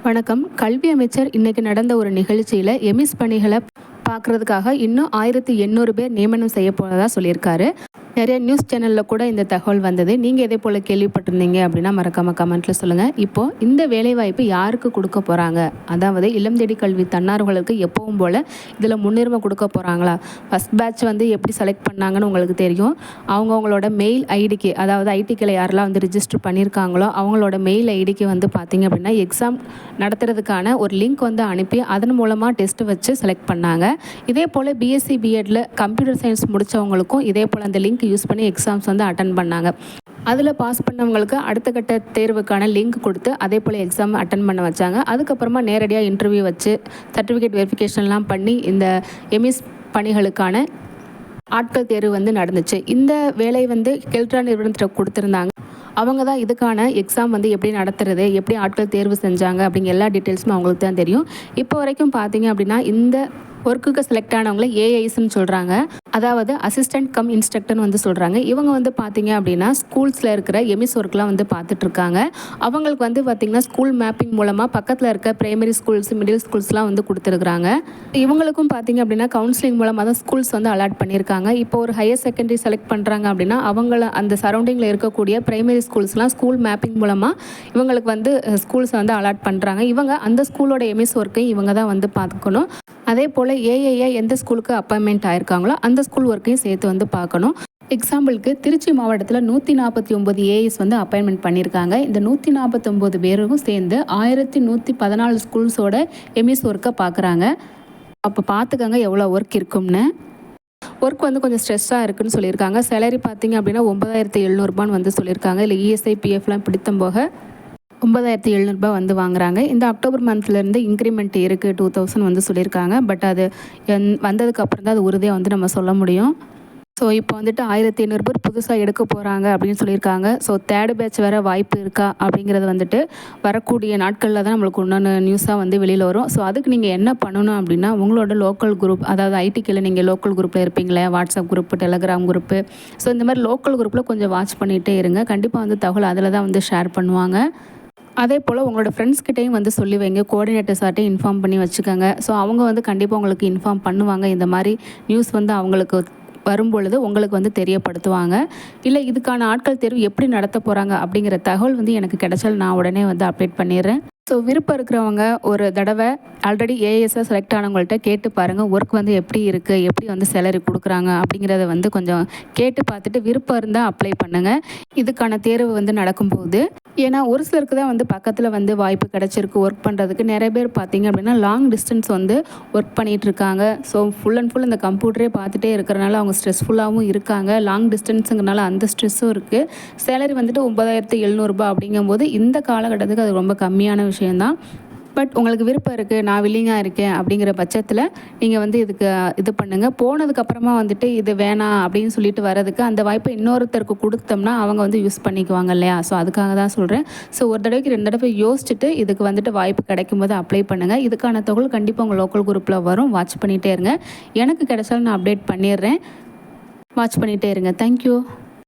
வணக்கம். கல்வி அமைச்சர் இன்னைக்கு நடந்த ஒரு நிகழ்ச்சியில் எமிஸ் பணிகளை பார்க்கறதுக்காக இன்னும் 1800 பேர் நியமனம் செய்ய போகிறதா சொல்லியிருக்காரு. நிறைய நியூஸ் சேனலில் கூட இந்த தகவல் வந்தது. நீங்கள் இதே போல் கேள்விப்பட்டிருந்தீங்க அப்படின்னா மறக்காமல் கமெண்ட்டில் சொல்லுங்கள். இப்போது இந்த வேலைவாய்ப்பு யாருக்கு கொடுக்க போகிறாங்க, அதாவது இல்லம் தேடி கல்வி தன்னார்வலர்களுக்கு எப்பவும் போல் இதில் முன்னுரிமை கொடுக்க போகிறாங்களா? ஃபஸ்ட் பேட்ச் வந்து எப்படி செலக்ட் பண்ணாங்கன்னு உங்களுக்கு தெரியும். அவங்கவுங்களோட மெயில் ஐடிக்கு, அதாவது ஐடிக்கில் யாரெல்லாம் வந்து ரிஜிஸ்டர் பண்ணியிருக்காங்களோ அவங்களோட மெயில் ஐடிக்கு வந்து பார்த்திங்க அப்படின்னா எக்ஸாம் நடத்துறதுக்கான ஒரு லிங்க் வந்து அனுப்பி அதன் மூலமாக டெஸ்ட் வச்சு செலக்ட் பண்ணாங்க. இதே போல் பிஎஸ்சி பிஎட்டில் கம்ப்யூட்டர் சயின்ஸ் முடித்தவங்களுக்கும் இதே போல் அந்த லிங்க் யூஸ் பண்ணி எக்ஸாம்ஸ் வந்து அட்டன் பண்ணாங்க. அதில் பாஸ் பண்ணவங்களுக்கு அடுத்த கட்ட தேர்வுக்கான லிங்க் கொடுத்து அதே போல் எக்ஸாம் அட்டன் பண்ண வச்சாங்க. அதுக்கப்புறமா நேரடியாக இன்டர்வியூ வச்சு சர்டிஃபிகேட் வெரிஃபிகேஷன்லாம் பண்ணி இந்த எமிஸ் பணிகளுக்கான ஆட்கள் தேர்வு வந்து நடந்துச்சு. இந்த வேலை வந்து கெல்ட்ரா நிறுவனத்தில் கொடுத்துருந்தாங்க. அவங்க தான் இதுக்கான எக்ஸாம் வந்து எப்படி நடத்துறது, எப்படி ஆட்கள் தேர்வு செஞ்சாங்க அப்படிங்கிற எல்லா டீட்டெயில்ஸும் அவங்களுக்கு தான் தெரியும். இப்போ வரைக்கும் பார்த்தீங்க அப்படின்னா இந்த ஒர்க்குக்கு செலக்ட் ஆனவங்கள ஏஐஸ்ன்னு சொல்கிறாங்க. அதாவது அசிஸ்டன்ட் கம் இன்ஸ்ட்ரக்டர்னு வந்து சொல்கிறாங்க. இவங்க வந்து பார்த்தீங்க அப்படின்னா ஸ்கூல்ஸில் இருக்கிற எமிஸ் ஒர்க்லாம் வந்து பார்த்துட்ருக்காங்க. அவங்களுக்கு வந்து பார்த்திங்கன்னா ஸ்கூல் மேப்பிங் மூலமாக பக்கத்தில் இருக்க பிரைமரி ஸ்கூல்ஸ், மிடில் ஸ்கூல்ஸ்லாம் வந்து கொடுத்துருக்குறாங்க. இவங்களுக்கும் பார்த்திங்க அப்படின்னா கவுன்சிலிங் மூலமாக தான் ஸ்கூல்ஸ் வந்து அலாட் பண்ணியிருக்காங்க. இப்போ ஒரு ஹையர் செகண்டரி செலக்ட் பண்ணுறாங்க அப்படின்னா அவங்கள அந்த சரௌண்டிங்கில் இருக்கக்கூடிய பிரைமரி ஸ்கூல்ஸ்லாம் ஸ்கூல் மேப்பிங் மூலமாக இவங்களுக்கு வந்து ஸ்கூல்ஸை வந்து அலாட் பண்ணுறாங்க. இவங்க அந்த ஸ்கூலோட எமிஸ் ஒர்க்கையும் இவங்க தான் வந்து பார்க்கணும். அதே போல் ஏஐஐ எந்த ஸ்கூலுக்கு அப்பாயின்மெண்ட் ஆயிருக்காங்களோ அந்த ஸ்கூல் ஒர்க்கையும் சேர்த்து வந்து பார்க்கணும். எக்ஸாம்பிளுக்கு திருச்சி மாவட்டத்தில் 149 ஏஐஸ் வந்து அப்பாயின்மெண்ட் பண்ணியிருக்காங்க. இந்த 149 பேரும் சேர்ந்து 1114 ஸ்கூல்ஸோட எமிஸ் ஒர்க்கை பார்க்குறாங்க. அப்போ பார்த்துக்கங்க எவ்வளோ ஒர்க் இருக்கும்னு. ஒர்க் வந்து கொஞ்சம் ஸ்ட்ரெஸ்ஸாக இருக்குதுன்னு சொல்லியிருக்காங்க. சேலரி பார்த்திங்க அப்படின்னா 9700 வந்து சொல்லியிருக்காங்க. இல்லை இஎஸ்ஐ பிஎஃப்லாம் பிடித்தம் போக 9700 வந்து வாங்குறாங்க. இந்த அக்டோபர் மந்த்லேருந்து இன்க்ரிமெண்ட் இருக்குது 2000 வந்து சொல்லியிருக்காங்க. பட் அது வந்ததுக்கு அப்புறம் தான் அது உறுதியாக வந்து நம்ம சொல்ல முடியும். ஸோ இப்போ வந்துட்டு 1500 பேர் புதுசாக எடுக்க போகிறாங்க அப்படின்னு சொல்லியிருக்காங்க. ஸோ தேர்ட் பேட்ச் வேறு வாய்ப்பு இருக்கா அப்படிங்கிறது வந்துட்டு வரக்கூடிய நாட்களில் தான் நம்மளுக்கு இன்னொன்று நியூஸாக வந்து வெளியில் வரும். ஸோ அதுக்கு நீங்கள் என்ன பண்ணணும் அப்படின்னா உங்களோட லோக்கல் குரூப், அதாவது ஐடிக்கில் நீங்கள் லோக்கல் குரூப்பில் இருப்பீங்களே, WhatsApp group, Telegram group, so இந்த மாதிரி லோக்கல் குரூப்பில் கொஞ்சம் வாட்ச் பண்ணிகிட்டே இருங்க. கண்டிப்பாக வந்து தகவல் அதில் தான் வந்து ஷேர் பண்ணுவாங்க. அதே போல் உங்களோட ஃப்ரெண்ட்ஸ்கிட்டையும் வந்து சொல்லி வைங்க, கோஆர்டினேட்டர்ஸாட்டையும் இன்ஃபார்ம் பண்ணி வச்சுக்கோங்க. ஸோ அவங்க வந்து கண்டிப்பாக உங்களுக்கு இன்ஃபார்ம் பண்ணுவாங்க. இந்த மாதிரி நியூஸ் வந்து அவங்களுக்கு வரும்பொழுது உங்களுக்கு வந்து தெரியப்படுத்துவாங்க. இல்லை இதுக்கான ஆட்கள் தேர்வு எப்படி நடத்த போகிறாங்க அப்படிங்கிற தகவல் வந்து எனக்கு கிடைச்சாலும் நான் உடனே வந்து அப்டேட் பண்ணிடுறேன். ஸோ விருப்பம் இருக்கிறவங்க ஒரு தடவை ஆல்ரெடி ஏஎஸ்ஸாக செலக்ட் ஆனவங்கள்ட்ட கேட்டு பாருங்கள், ஒர்க் வந்து எப்படி இருக்குது, எப்படி வந்து சேலரி கொடுக்குறாங்க அப்படிங்கிறத வந்து கொஞ்சம் கேட்டு பார்த்துட்டு விருப்பம் இருந்தால் அப்ளை பண்ணுங்கள் இதுக்கான தேர்வு வந்து நடக்கும்போது. ஏன்னா ஒரு சிலருக்கு தான் வந்து பக்கத்தில் வந்து வாய்ப்பு கிடச்சிருக்கு ஒர்க் பண்ணுறதுக்கு. நிறைய பேர் பார்த்திங்க அப்படின்னா லாங் டிஸ்டன்ஸ் வந்து ஒர்க் பண்ணிகிட்ருக்காங்க. ஸோ ஃபுல் அண்ட் ஃபுல் இந்த கம்ப்யூட்டரே பார்த்துட்டே இருக்கிறனால அவங்க ஸ்ட்ரெஸ்ஃபுல்லாகவும் இருக்காங்க. லாங் டிஸ்டன்ஸுங்கிறனால அந்த ஸ்ட்ரெஸ்ஸும் இருக்குது. சேலரி வந்துட்டு 9700 அப்படிங்கும்போது இந்த காலகட்டத்துக்கு அது ரொம்ப கம்மியான விஷயந்தான். பட் உங்களுக்கு விருப்பம் இருக்குது, நான் வில்லிங்காக இருக்கேன் அப்படிங்கிற பட்சத்தில் நீங்கள் வந்து இதுக்கு இது பண்ணுங்கள். போனதுக்கப்புறமா வந்துட்டு இது வேணாம் அப்படின்னு சொல்லிட்டு வரதுக்கு அந்த வாய்ப்பை இன்னொருத்தருக்கு கொடுத்தோம்னா அவங்க வந்து யூஸ் பண்ணிக்குவாங்க இல்லையா? ஸோ அதுக்காக தான் சொல்கிறேன். ஸோ ஒரு தடவைக்கு 2 தடவை யோசிச்சுட்டு இதுக்கு வந்துட்டு வாய்ப்பு கிடைக்கும் போது அப்ளை பண்ணுங்கள். இதுக்கான தகவல் கண்டிப்பாக உங்கள் லோக்கல் குரூப்பில் வரும். வாட்ச் பண்ணிகிட்டே இருங்க. எனக்கு கிடைச்சாலும் நான் அப்டேட் பண்ணிடுறேன். வாட்ச் பண்ணிகிட்டே இருங்க. தேங்க்யூ.